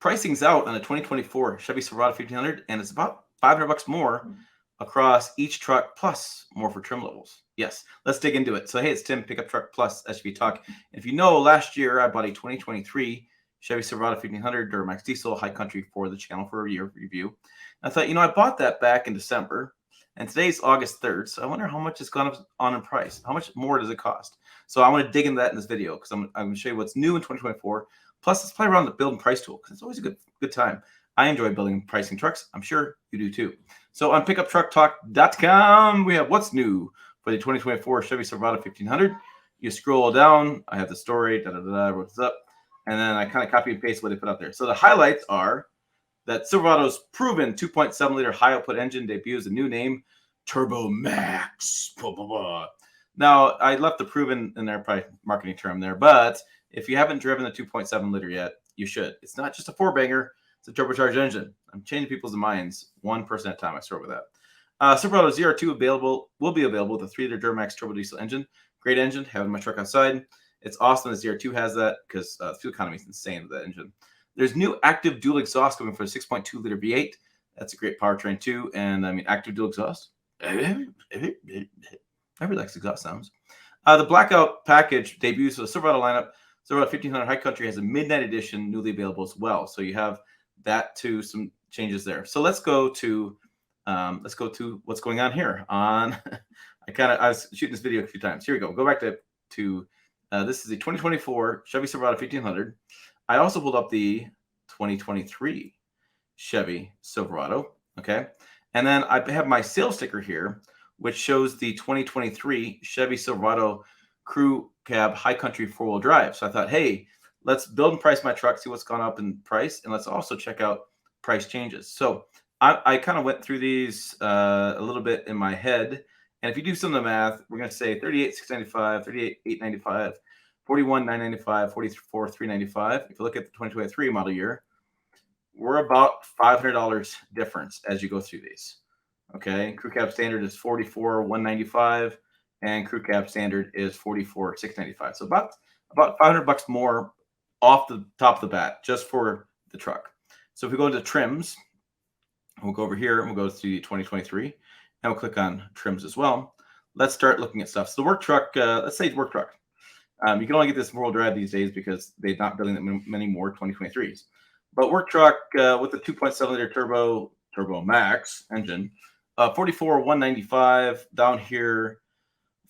pricing's out on a 2024 Chevy Silverado 1500, and it's about $500 more across each truck, plus more for trim levels. Yes, let's dig into it. So, hey, it's Tim, Pickup Truck Plus SUV Talk. If you know, last year I bought a 2023 Chevy Silverado 1500 Duramax Diesel High Country for the channel for a year review. And I thought, I bought that back in December, and today's August 3rd, so I wonder how much it's gone up on in price. How much more does it cost? So I want to dig into that in this video, because I'm going to show you what's new in 2024. Plus, let's play around the build and price tool, because it's always a good time. I enjoy building and pricing trucks. I'm sure you do too. So on PickupTruckTalk.com, we have what's new for the 2024 Chevy Silverado 1500. You scroll down. I have the story. I wrote this up, and then I kind of copy and paste what they put up there. So the highlights are that Silverado's proven 2.7-liter high-output engine debuts a new name, Turbo Max. Blah, blah, blah. Now, I left the proven in their marketing term there, but if you haven't driven the 2.7-liter yet, you should. It's not just a four-banger. It's a turbocharged engine. I'm changing people's minds one person at a time. I swear with that. Silverado ZR2 will be available with a 3-liter Duramax turbo diesel engine. Great engine. Having my truck outside. It's awesome that ZR2 has that, because fuel economy is insane with that engine. There's new active dual exhaust coming for a 6.2-liter V8. That's a great powertrain too. And I mean, active dual exhaust. I really like exhaust sounds. The blackout package debuts for the Silverado lineup. Silverado 1500 High Country has a midnight edition newly available as well. So you have that too, some changes there. So let's go to what's going on here. I was shooting this video a few times. Here we go. Go back to this is the 2024 Chevy Silverado 1500. I also pulled up the 2023 Chevy Silverado. Okay, and then I have my sales sticker here, which shows the 2023 Chevy Silverado Crew Cab High Country 4-wheel drive. So I thought, hey, let's build and price my truck, see what's gone up in price, and let's also check out price changes. So I kind of went through these a little bit in my head, and if you do some of the math, we're going to say $38,695, $38,895, $41,995, $44,395. If you look at the 2023 model year, we're about $500 difference as you go through these. Okay, Crew Cab Standard is $44,195, and Crew Cab Standard is $44,695. So about $500 more off the top of the bat just for the truck. So if we go into trims, we'll go over here and we'll go to the 2023, and we'll click on trims as well. Let's start looking at stuff. So the work truck, let's say work truck. You can only get this four-wheel drive these days because they're not building that many more 2023s. But work truck with the 2.7-liter Turbo Max engine, $44,195 down here,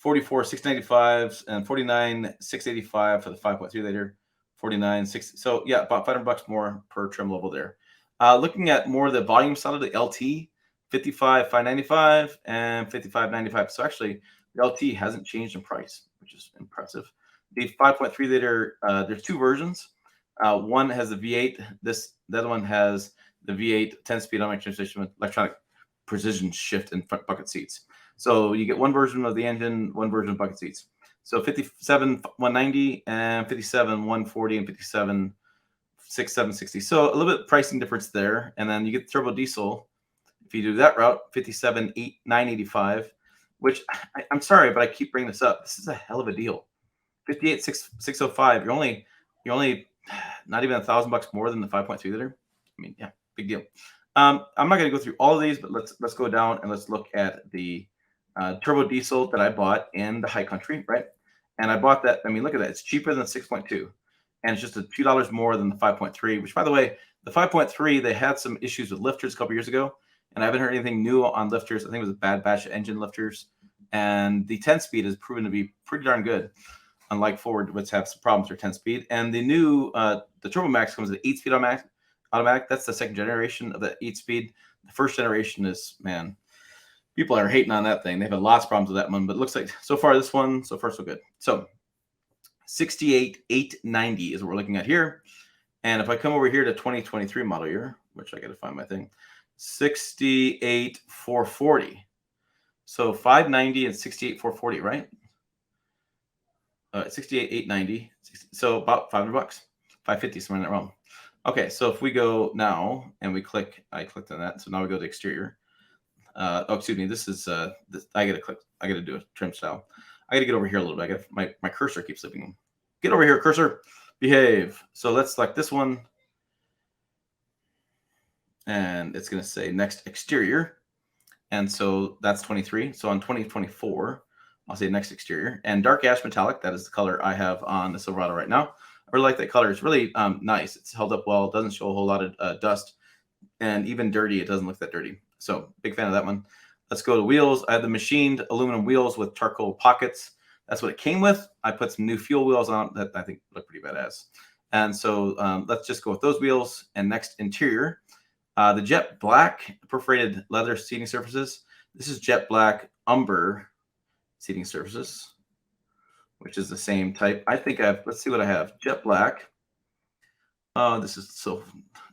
$44,695 and $49,685 for the 5.3-liter, $49,600. So yeah, about $500 more per trim level there. Looking at more of the volume side of the LT, $55,595 and $55,995. So actually, the LT hasn't changed in price, which is impressive. The 5.3-liter, there's two versions. One has the V8. The other one has the V8 10-speed automatic transmission with electronic precision shift and front bucket seats. So you get one version of the engine, one version of bucket seats. So $57,190 and $57,140 and $57,660. So a little bit pricing difference there. And then you get the turbo diesel. If you do that route, $57,985, which I'm sorry, but I keep bringing this up. This is a hell of a deal. $58,605. You're only not even $1,000 more than the 5.3-liter. I mean, yeah, big deal. I'm not going to go through all of these, but let's go down and let's look at the turbo diesel that I bought in the High Country, right? And I bought that. I mean, look at that. It's cheaper than 6.2, and it's just a few dollars more than the 5.3. Which, by the way, the 5.3 they had some issues with lifters a couple years ago, and I haven't heard anything new on lifters. I think it was a bad batch of engine lifters, and the 10-speed has proven to be pretty darn good. Unlike Ford, which have some problems with 10-speed, and the new the Turbo Max comes with 8-speed automatic. That's the second generation of the 8-speed. The first generation is, man, people are hating on that thing. They've had lots of problems with that one, but it looks like so far this one, so far so good. So $68,890 is what we're looking at here. And if I come over here to 2023 model year, which I got to find my thing, $68,440. So $590 and $68,440, right? $68,890. So about $500, $550, somewhere in that realm. Okay, so if we go now and we click, I clicked on that. So now we go to exterior. Oh, excuse me. This is this. I gotta do a trim style. I gotta get over here a little bit. My cursor keeps slipping. Get over here, cursor. Behave. So let's select this one. and it's going to say next exterior. And so that's 23. So on 2024, I'll say next exterior. And dark ash metallic, that is the color I have on the Silverado right now. I really like that color. It's really nice. It's held up well. It doesn't show a whole lot of dust. And even dirty, it doesn't look that dirty. So big fan of that one. Let's go to wheels. I have the machined aluminum wheels with charcoal pockets. That's what it came with. I put some new fuel wheels on that I think look pretty badass. And so let's just go with those wheels. And next, interior. The jet black perforated leather seating surfaces. This is jet black umber seating surfaces, which is the same type. I think let's see what I have. Jet black. This is so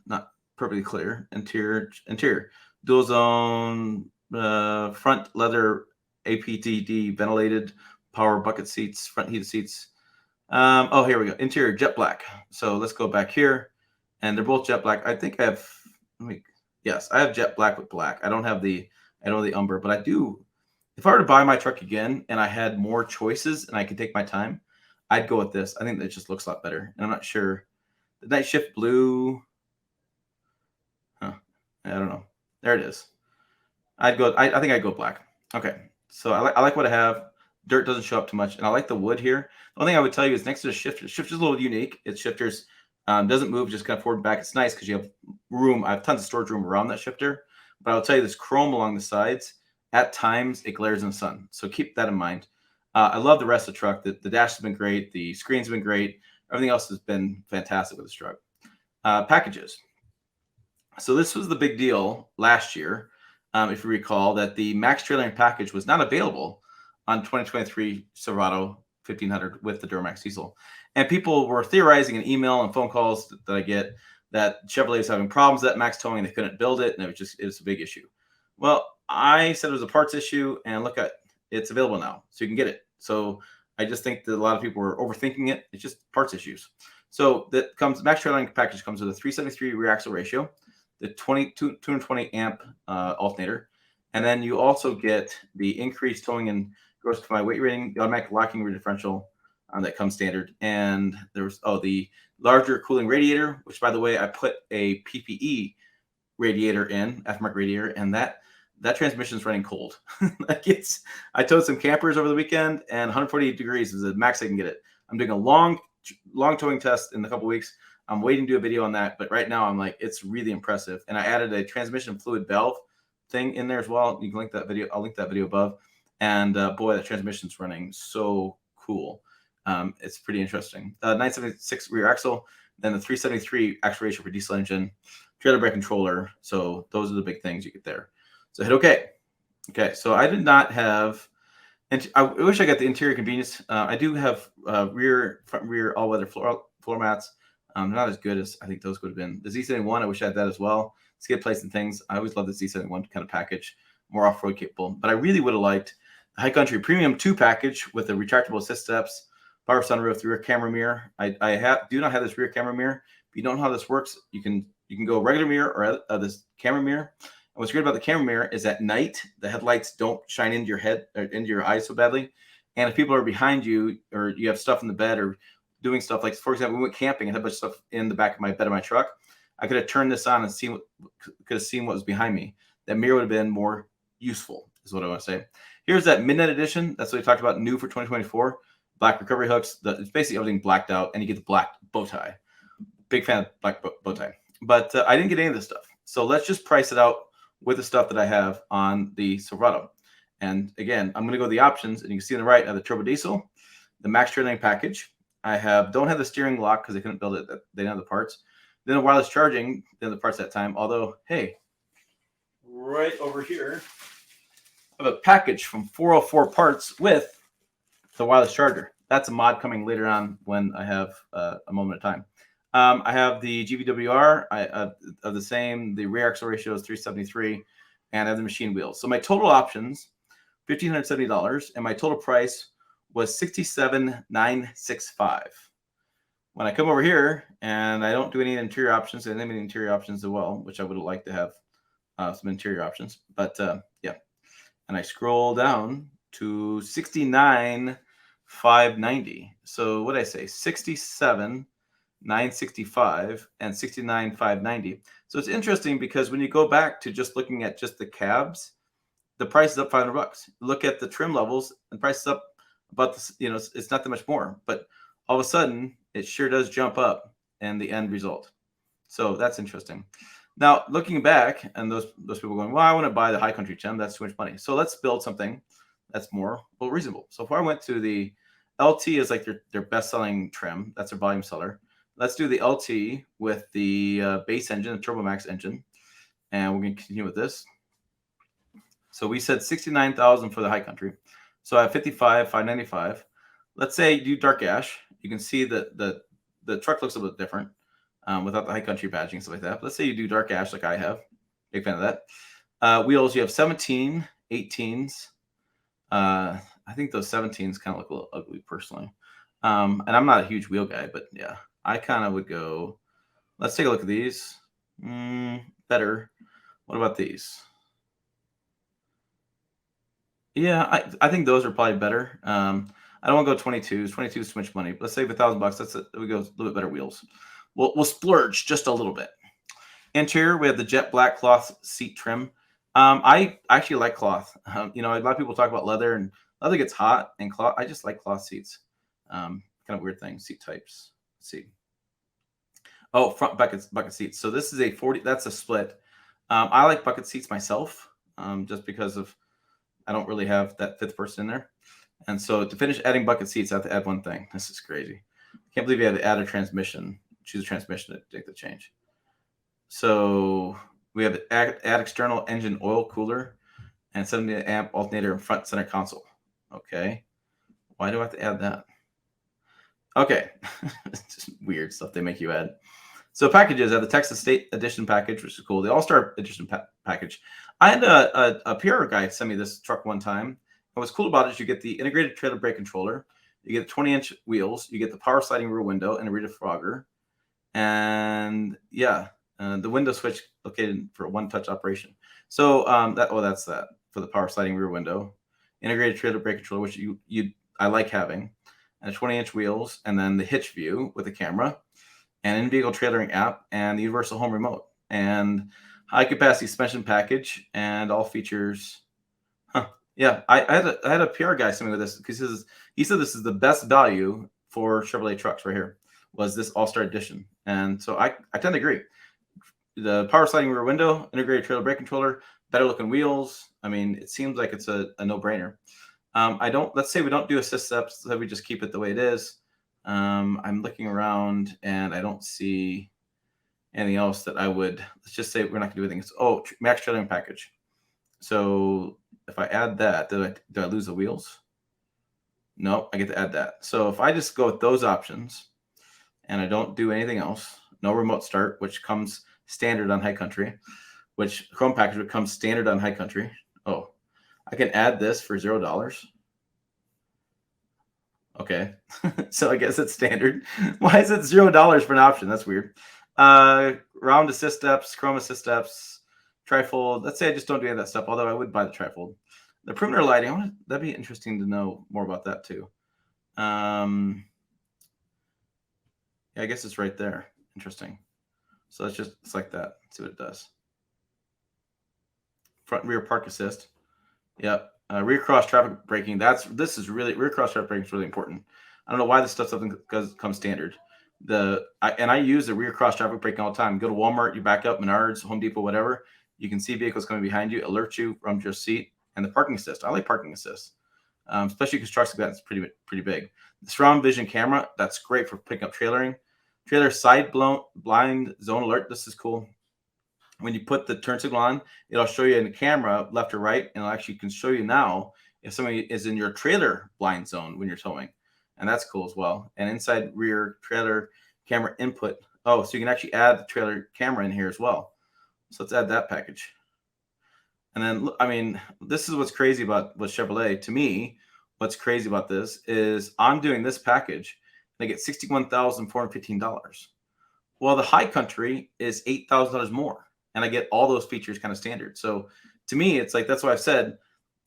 not perfectly clear. Interior. Dual zone front leather APTD ventilated power bucket seats, front heated seats. Oh, here we go. Interior jet black. So let's go back here. And they're both jet black. I think I have, yes, I have jet black with black. I don't have the umber, but I do. If I were to buy my truck again and I had more choices and I could take my time, I'd go with this. I think that just looks a lot better. And I'm not sure. The night shift blue. Huh. I don't know. There it is. I think I'd go black. Okay. So I like what I have. Dirt doesn't show up too much. And I like the wood here. The only thing I would tell you is next to the shifter. The shifter's a little unique. Its shifters doesn't move, just kind of forward and back. It's nice because you have room. I have tons of storage room around that shifter. But I'll tell you this chrome along the sides, at times it glares in the sun. So keep that in mind. I love the rest of the truck. The dash has been great. The screen's been great. Everything else has been fantastic with this truck. Packages. So this was the big deal last year, if you recall, that the max trailering package was not available on 2023 Silverado 1500 with the Duramax diesel. And people were theorizing in email and phone calls that I get that Chevrolet was having problems with that max towing and they couldn't build it, and it was a big issue. Well, I said it was a parts issue, and look at it's available now, so you can get it. So I just think that a lot of people were overthinking it. It's just parts issues. So that comes max trailering package comes with a 373 rear axle ratio, the 220 amp alternator, and then you also get the increased towing and gross combined weight rating, the automatic locking rear differential that comes standard, and there was the larger cooling radiator, which by the way I put a PPE radiator in, aftermarket radiator, and that transmission is running cold. Like I towed some campers over the weekend, and 148 degrees is the max I can get it. I'm doing a long towing test in a couple weeks. I'm waiting to do a video on that, but right now I'm like, it's really impressive. And I added a transmission fluid valve thing in there as well. You can link that video. I'll link that video above. And boy, the transmission's running so cool. It's pretty interesting. 976 rear axle, then the 373 axle ratio for diesel engine, trailer brake controller. So those are the big things you get there. So hit OK. Okay, so I did not have, and I wish I got the interior convenience. I do have front rear all-weather floor mats. Not as good as I think those would have been. The Z71, I wish I had that as well. Skid plates and things. I always love the Z71 kind of package, more off-road capable. But I really would have liked the High Country Premium 2 package with the retractable assist steps, power sunroof, the rear camera mirror. I do not have this rear camera mirror. If you don't know how this works, you can go regular mirror or this camera mirror. And what's great about the camera mirror is at night, the headlights don't shine into your head or into your eyes so badly. And if people are behind you or you have stuff in the bed or doing stuff like, for example, we went camping and had a bunch of stuff in the back of my bed of my truck, I could have turned this on and could have seen what was behind me. That mirror would have been more useful, is what I want to say. Here's that Midnight Edition. That's what we talked about, new for 2024. Black recovery hooks. It's basically everything blacked out, and you get the black bow tie. Big fan of black bow tie. But I didn't get any of this stuff. So let's just price it out with the stuff that I have on the Silverado. And again, I'm going to go to the options, and you can see on the right, I have the turbo diesel, the max trailering package. Don't have the steering lock because they couldn't build it. They didn't have the parts. Then the wireless charging, they have the parts that time. Although, hey, right over here, I have a package from 404 Parts with the wireless charger. That's a mod coming later on when I have a moment of time. I have the GVWR of the same. The rear axle ratio is 373, and I have the machine wheels. So my total options, $1,570, and my total price was $67,965. When I come over here and I don't do any interior options, I limit interior options as well, which I would have liked to have some interior options. But yeah, and I scroll down to $69,590. So what did I say? $67,965 $965 and $69,590. So it's interesting because when you go back to just looking at just the cabs, the price is up $500. Look at the trim levels, and the price is up about this. It's not that much more, but all of a sudden it sure does jump up in the end result. So that's interesting. Now looking back, and those people going, well, I want to buy the high country trim. That's too much money. So let's build something that's more reasonable. So if I went to the LT is like their best selling trim. That's their volume seller. Let's do the LT with the base engine, the Turbo Max engine, and we're going to continue with this. So we said 69,000 for the high country. So I have 55,595. Let's say you do dark ash. You can see that the truck looks a little bit different without the high country badging and stuff like that. But let's say you do dark ash like I have. Big fan of that. Wheels, you have 17, 18s. I think those 17s kind of look a little ugly personally. And I'm not a huge wheel guy, but yeah, I kind of would go. Let's take a look at these. Better. What about these? Yeah, I think those are probably better. I don't want to go 22s. 22 is too much money. Let's save $1,000. That's it. We go a little bit better wheels. We'll splurge just a little bit. Interior, we have the jet black cloth seat trim. I actually like cloth. A lot of people talk about leather, and leather gets hot, and cloth. I just like cloth seats. Kind of weird thing. Seat types. Let's see. Oh, front bucket seats. So this is a 40. That's a split. I like bucket seats myself, just because of I don't really have that fifth person in there. And so to finish adding bucket seats, I have to add one thing. This is crazy. I can't believe you had to add a transmission. Choose a transmission to take the change. So we have to add external engine oil cooler and 70 amp alternator in front center console. Okay. Why do I have to add that? Okay. It's just weird stuff they make you add. So packages, I have the Texas State Edition package, which is cool. The All-Star Edition package. I had a PR guy send me this truck one time. And what's cool about it is you get the integrated trailer brake controller, you get 20-inch wheels, you get the power sliding rear window and a rear defogger, and yeah, the window switch located for a one-touch operation. So that's that for the power sliding rear window, integrated trailer brake controller, which I like having, and 20-inch wheels, and then the hitch view with the camera, and in-vehicle trailering app, and the universal home remote, and high-capacity suspension package, and all features. Yeah, I had a PR guy send me with this because he said this is the best value for Chevrolet trucks right here, was this All-Star Edition. And so I tend to agree. The power sliding rear window, integrated trailer brake controller, better looking wheels. I mean, it seems like it's a no-brainer. Let's say we don't do assist steps, so we just keep it the way it is. I'm looking around and I don't see anything else that I would. Let's just say we're not gonna do anything. Max trailering package. So if I add that, do I lose the wheels? No, I get to add that. So if I just go with those options and I don't do anything else, no remote start, which comes standard on high country, which Chrome package would come standard on high country. Oh, I can add this for $0. Okay. So I guess it's standard. Why is it $0 for an option? That's weird. Round assist steps, Chrome assist steps, trifold. Let's say I just don't do any of that stuff, although I would buy the trifold. The perimeter lighting, that'd be interesting to know more about that too. Yeah, I guess it's right there. Interesting. So let's just select that, see what it does. Front and rear park assist. Yep. Rear cross traffic braking. Rear cross traffic braking is really important. I don't know why this stuff doesn't come standard. I use the rear cross traffic braking all the time. Go to Walmart, you back up, Menards, Home Depot, whatever. You can see vehicles coming behind you, alert you from your seat, and the parking assist. I like parking assist, especially because trucks like that's pretty big. The surround vision camera, that's great for picking up trailering. Trailer side blind zone alert. This is cool. When you put the turn signal on, it'll show you in the camera left or right, and it actually can show you now if somebody is in your trailer blind zone when you're towing, and that's cool as well. And inside rear trailer camera input. Oh, so you can actually add the trailer camera in here as well. So let's add that package. And then, I mean, this is what's crazy with Chevrolet. To me, what's crazy about this is I'm doing this package, and I get $61,415. Well, the high country is $8,000 more, and I get all those features kind of standard. So to me, it's like, that's why I've said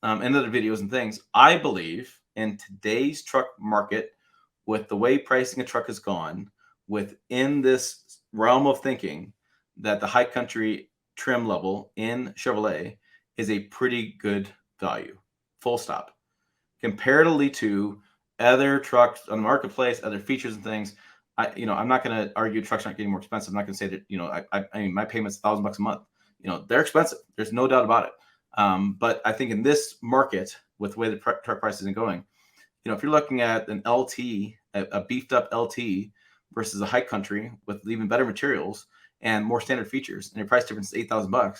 in other videos and things, I believe in today's truck market, with the way pricing a truck has gone, within this realm of thinking that the high country trim level in Chevrolet is a pretty good value. Full stop. Comparatively to other trucks on the marketplace, other features and things, I'm not going to argue trucks aren't getting more expensive. I'm not going to say that, I mean, my payment's $1,000 a month. They're expensive. There's no doubt about it. But I think in this market, with the way the truck prices are going, if you're looking at an LT, a beefed up LT versus a high country with even better materials and more standard features, and your price difference is $8,000,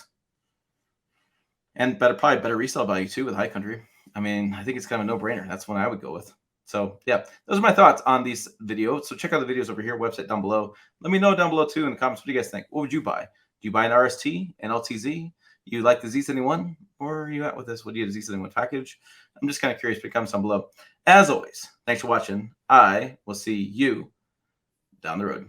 and probably better resale value too with high country. I mean, I think it's kind of a no-brainer. That's one I would go with. So yeah, those are my thoughts on these videos. So check out the videos over here, website down below. Let me know down below too in the comments. What do you guys think? What would you buy? Do you buy an RST, an LTZ? You like the Z71, or are you at with this? What do you have, the Z71 package? I'm just kind of curious. Put comments down below. As always, thanks for watching. I will see you down the road.